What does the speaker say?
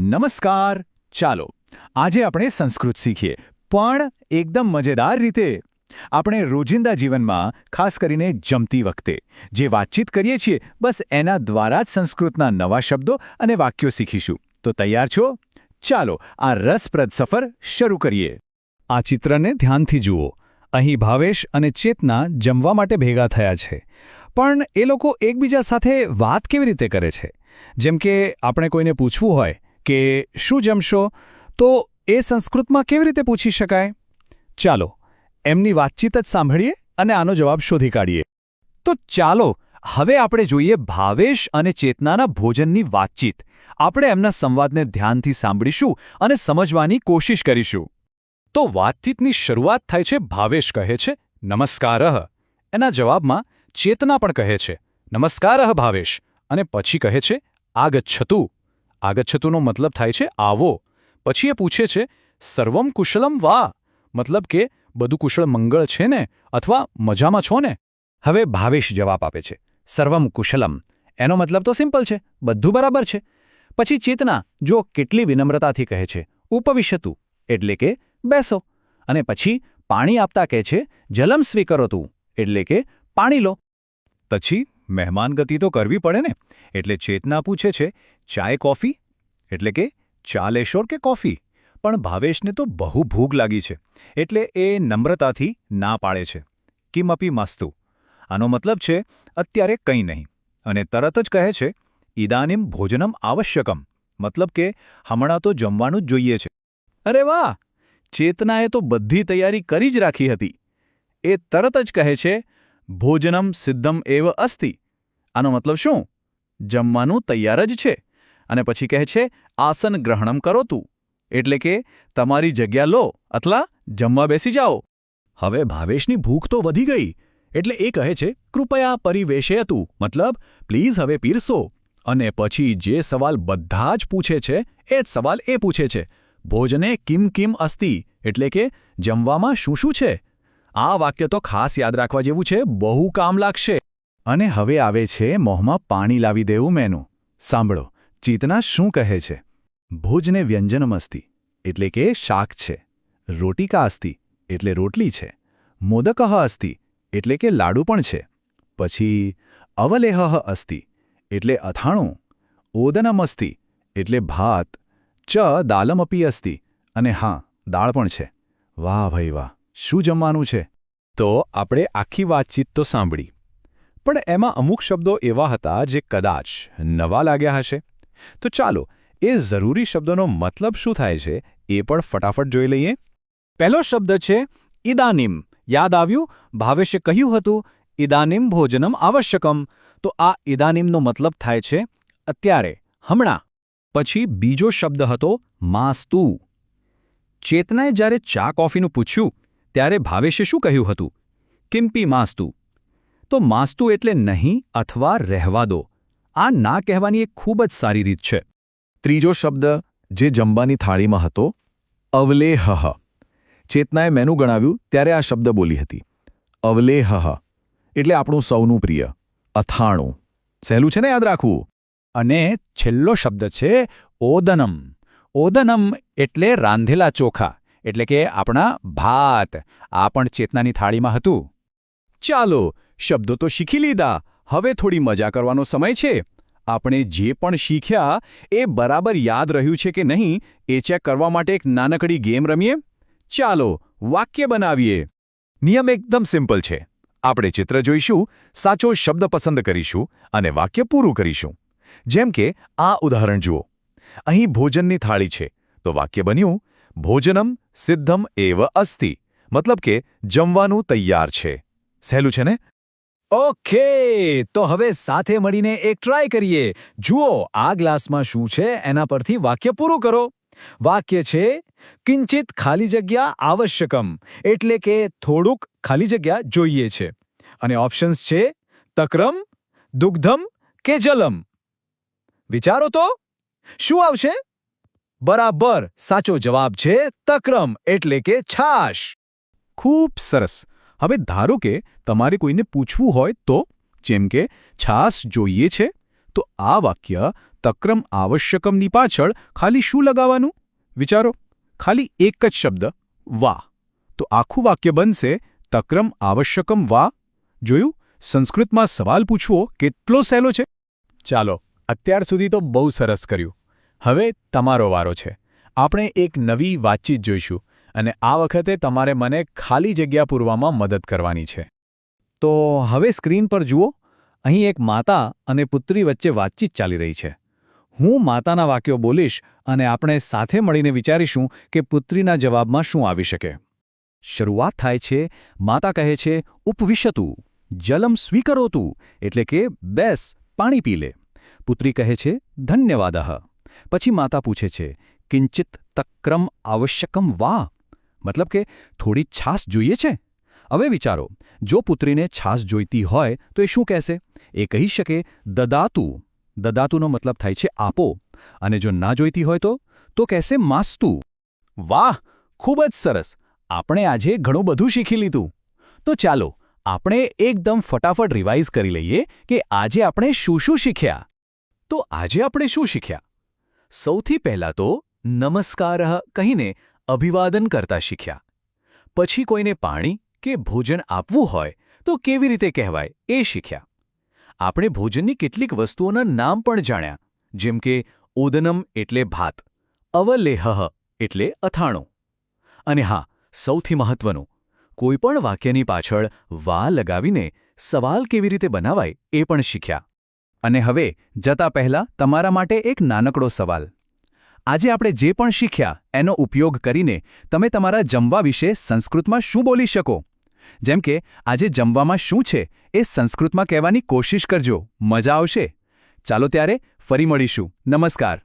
નમસ્કાર. ચાલો આજે આપણે સંસ્કૃત શીખીએ, પણ એકદમ મજેદાર રીતે. આપણે રોજિંદા જીવનમાં, ખાસ કરીને જમતી વખતે જે વાતચીત કરીએ છીએ, બસ એના દ્વારા જ સંસ્કૃતના નવા શબ્દો અને વાક્યો શીખીશું. તો તૈયાર છો? ચાલો આ રસપ્રદ સફર શરૂ કરીએ. આ ચિત્રને ધ્યાનથી જુઓ. અહીં ભાવેશ અને ચેતના જમવા માટે ભેગા થયા છે. પણ એ લોકો એકબીજા સાથે વાત કેવી રીતે કરે છે? જેમ કે આપણે કોઈને પૂછવું હોય કે શું જમશો, તો એ સંસ્કૃતમાં કેવી રીતે પૂછી શકાય? ચાલો એમની વાતચીત જ સાંભળીએ અને આનો જવાબ શોધી કાઢીએ. તો ચાલો હવે આપણે જોઈએ ભાવેશ અને ચેતનાના ભોજનની વાતચીત. આપણે એમના સંવાદને ધ્યાનથી સાંભળીશું અને સમજવાની કોશિશ કરીશું. તો વાતચીતની શરૂઆત થાય છે. ભાવેશ કહે છે, નમસ્કારઃ. એના જવાબમાં ચેતના પણ કહે છે, નમસ્કારઃ ભાવેશ. અને પછી કહે છે, આગચ્છતુ. આગચ્છતુનો મતલબ થાય છે આવો. પછી એ પૂછે છે, સર્વમ કુશલમ વા? મતલબ કે બધું કુશળ મંગળ છે ને, અથવા મજામાં છો ને? હવે ભાવેશ જવાબ આપે છે, સર્વમ કુશલમ. એનો મતલબ તો સિમ્પલ છે, બધું બરાબર છે. પછી ચેતના જો કેટલી વિનમ્રતાથી કહે છે, ઉપવિશતુ, એટલે કે બેસો. અને પછી પાણી આપતા કહે છે, જલમ સ્વીકરોતુ, એટલે કે પાણી લો. પછી મહેમાન ગતિ તો કરવી પડે ને, એટલે ચેતના પૂછે છે, ચાય કોફી? એટલે કે ચા લેશો કે કોફી? પણ ભાવેશને તો બહુ ભૂખ લાગી છે, એટલે એ નમ્રતાથી ના પાડે છે. કિમપી માસ્તુ. આનો મતલબ છે અત્યારે કંઈ નહીં. અને તરત જ કહે છે, ઇદાનીમ ભોજનમ આવશ્યકમ. મતલબ કે હમણાં તો જમવાનું જ જોઈએ છે. અરે વાહ! ચેતનાએ તો બધી તૈયારી કરી જ રાખી હતી. એ તરત જ કહે છે, ભોજનમ સિદ્ધમ એવ અસ્તિ. આનો મતલબ શું? જમવાનું તૈયાર જ છે. અને પછી કહે છે, આસન ગ્રહણમ કરોતુ, એટલે કે તમારી જગ્યા લો અથવા જમવા બેસી જાઓ. હવે ભાવેશની ભૂખ તો વધી ગઈ, એટલે એ કહે છે, કૃપયા પરિવેશયતુ, મતલબ પ્લીઝ હવે પીરસો. અને પછી જે સવાલ બધા જ પૂછે છે એ જ સવાલ એ પૂછે છે, ભોજને કિમ કિમ અસ્તિ, એટલે કે જમવામાં શું શું છે? આ વાક્ય તો ખાસ યાદ રાખવા જેવું છે, બહુ કામ લાગશે. અને હવે આવે છે મોંમાં પાણી લાવી દેવું મેનું. સાંભળો ચેતના શું કહે છે. ભોજને વ્યંજનમ અસ્તિ, એટલે કે શાક છે. રોટિકા અસ્તિ, એટલે રોટલી છે. મોદકઃ અસ્તિ, એટલે કે લાડુ પણ છે. પછી અવલેહઃ અસ્તિ, એટલે અથાણું. ઓદનમ અસ્તિ, એટલે ભાત. ચ દાલમપી અસ્તિ, અને હા, દાળ પણ છે. વાહ ભાઈ વાહ, શું જમવાનું છે! તો આપણે આખી વાતચીત તો સાંભળી, પણ એમાં અમુક શબ્દો એવા હતા જે કદાચ નવા લાગ્યા હશે. તો ચાલો એ જરૂરી શબ્દોનો મતલબ શું થાય છે એ પણ ફટાફટ જોઈ લઈએ. પહેલો શબ્દ છે ઇદાનીમ. યાદ આવ્યું? ભાવેશે કહ્યું હતું, ઇદાનીમ ભોજનમ આવશ્યકમ. તો આ ઇદાનીમનો મતલબ થાય છે અત્યારે, હમણાં. પછી બીજો શબ્દ હતો માસ્તુ. ચેતનાએ જ્યારે ચા કોફીનું પૂછ્યું ત્યારે ભાવેશે શું કહ્યું હતું? કિમ્પી માસ્તુ. તો માસ્તુ એટલે નહીં અથવા રહેવા દો. આ ના કહેવાની એક ખૂબ જ સારી રીત છે. ત્રીજો શબ્દ જે જમવાની થાળીમાં હતો, અવલેહઃ. ચેતનાએ મેનુ ગણાવ્યું ત્યારે આ શબ્દ બોલી હતી, અવલેહઃ, એટલે આપણું સૌનું પ્રિય અથાણું. સહેલું છે ને યાદ રાખવું. અને છેલ્લો શબ્દ છે ઓદનમ. ઓદનમ એટલે રાંધેલા ચોખા, એટલે કે આપણા ભાત. આ પણ ચેતનાની થાળીમાં હતું. ચાલો શબ્દો તો શીખી લીધા, હવે થોડી મજા કરવાનો સમય છે. આપણે જે પણ શીખ્યા એ બરાબર યાદ રહ્યું છે કે નહીં એ ચેક કરવા માટે એક નાનકડી ગેમ રમીએ. ચાલો વાક્ય બનાવીએ. નિયમ એકદમ સિમ્પલ છે. આપણે ચિત્ર જોઈશું, સાચો શબ્દ પસંદ કરીશું અને વાક્ય પૂરું કરીશું. જેમ કે આ ઉદાહરણ જુઓ. અહીં ભોજનની થાળી છે, તો વાક્ય બન્યું, ભોજનમ સિદ્ધમ એવ અસ્તિ. મતલબ કે જમવાનું તૈયાર છે. સહેલું છે ને? ઓકે, તો હવે સાથે મળીને એક ટ્રાય કરીએ. જુઓ આ ગ્લાસમાં શું છે એના પરથી વાક્ય પૂરું કરો. વાક્ય છે કિંચિત ખાલી જગ્યા આવશ્યકમ, એટલે કે થોડુંક ખાલી જગ્યા જોઈએ છે. અને ઓપ્શન્સ છે તક્રમ, દુગ્ધમ કે જલમ. વિચારો તો શું આવશે? બરાબર, સાચો જવાબ છે તક્રમ, એટલે કે છાશ. ખૂબ સરસ. હવે ધારો કે તમારે કોઈને પૂછવું હોય તો, જેમ કે છાશ જોઈએ છે, તો આ વાક્ય તક્રમ આવશ્યકમની પાછળ ખાલી શું લગાવવાનું? વિચારો, ખાલી એક જ શબ્દ વા. તો આખું વાક્ય બનશે તક્રમ આવશ્યકમ વા. જોયું? સંસ્કૃતમાં સવાલ પૂછવો કેટલો સહેલો છે. ચાલો, અત્યાર સુધી તો બહુ સરસ કર્યું. હવે તમારો વારો છે. આપણે એક નવી વાતચીત જોઈશું અને આ વખતે તમારે મને ખાલી જગ્યા પૂરવામાં મદદ કરવાની છે. તો હવે સ્ક્રીન પર જુઓ. અહીં એક માતા અને પુત્રી વચ્ચે વાતચીત ચાલી રહી છે. હું માતાના વાક્યો બોલીશ અને આપણે સાથે મળીને વિચારીશું કે પુત્રીના જવાબમાં શું આવી શકે. શરૂઆત થાય છે. માતા કહે છે, ઉપવિશતુ, જલમ સ્વીકરોતુ, એટલે કે બેસ, પાણી પી લે. પુત્રી કહે છે, ધન્યવાદઃ. પછી માતા પૂછે છે, કિંચિત તક્રમ આવશ્યકમ વા, મતલબ કે થોડી છાશ જોઈએ છે. હવે વિચારો, જો પુત્રીને છાશ જોઈતી હોય તો એ શું કહેશે? એ કહી શકે, દદાતુ. દદાતુનો મતલબ થાય છે આપો. અને જો ના જોઈતી હોય તો કહેશે માસ્તુ. વાહ, ખૂબ જ સરસ. આપણે આજે ઘણું બધું શીખી લીધું. તો ચાલો આપણે એકદમ ફટાફટ રિવાઇઝ કરી લઈએ કે આજે આપણે શું શું શીખ્યા. તો આજે આપણે શું શીખ્યા? સૌથી પહેલાં તો નમસ્કારઃ કહીને અભિવાદન કરતા શીખ્યા. પછી કોઈને પાણી કે ભોજન આપવું હોય તો કેવી રીતે કહેવાય એ શીખ્યા. આપણે ભોજનની કેટલીક વસ્તુઓના નામ પણ જાણ્યા, જેમ કે ઓદનમ એટલે ભાત, અવલેહઃ એટલે અથાણું. અને હા, સૌથી મહત્વનું, કોઈપણ વાક્યની પાછળ વા લગાવીને સવાલ કેવી રીતે બનાવાય એ પણ શીખ્યા. અને હવે જતા પહેલાં તમારા માટે એક નાનકડો સવાલ. આજે આપણે જે પણ શીખ્યા એનો ઉપયોગ કરીને તમે તમારા જમવા વિશે સંસ્કૃતમાં શું બોલી શકો? જેમ કે આજે જમવામાં શું છે એ સંસ્કૃતમાં કહેવાની કોશિશ કરજો. મજા આવશે. ચાલો ત્યારે ફરી મળીશું. નમસ્કાર.